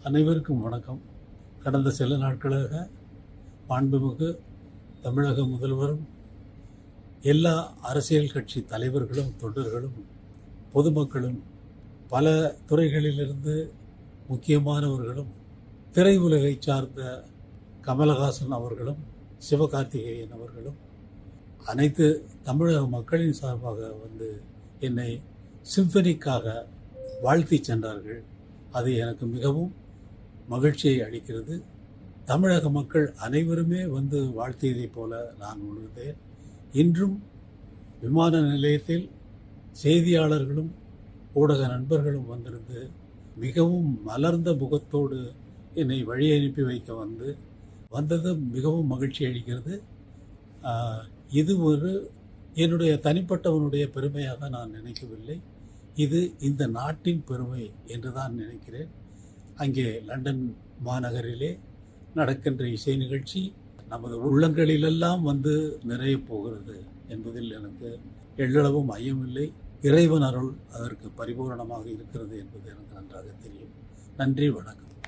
அனைவருக்கும் வணக்கம். கடந்த சில நாட்களாக மாண்புமிகு தமிழக முதல்வரும், எல்லா அரசியல் கட்சி தலைவர்களும், தொண்டர்களும், பொதுமக்களும், பல துறைகளிலிருந்து முக்கியமானவர்களும், திரையுலகை சார்ந்த கமலஹாசன் அவர்களும், சிவகார்த்திகேயன் அவர்களும், அனைத்து தமிழக மக்களின் சார்பாக வந்து என்னை சிம்பனிக்காக வாழ்த்தி சென்றார்கள். அது எனக்கு மிகவும் மகிழ்ச்சியை அளிக்கிறது. தமிழக மக்கள் அனைவருமே வந்து வாழ்த்தியதைப் போல நான் உணர்ந்தேன். இன்றும் விமான நிலையத்தில் செய்தியாளர்களும் ஊடக நண்பர்களும் வந்திருந்து மிகவும் மலர்ந்த முகத்தோடு என்னை வழி அனுப்பி வைக்க வந்தது மிகவும் மகிழ்ச்சி அளிக்கிறது. இது என்னுடைய தனிப்பட்டவனுடைய பெருமையாக நான் நினைக்கவில்லை. இது இந்த நாட்டின் பெருமை என்று தான் நினைக்கிறேன். அங்கே லண்டன் மாநகரிலே நடக்கின்ற இசை நிகழ்ச்சி நமது உள்ளங்களிலெல்லாம் வந்து நிறைய போகிறது என்பதில் எனக்கு எள்ளளவும் ஐயமில்லை. இறைவன் அருள் அதற்கு பரிபூரணமாக இருக்கிறது என்பது எனக்கு நன்றாக தெரியும். நன்றி, வணக்கம்.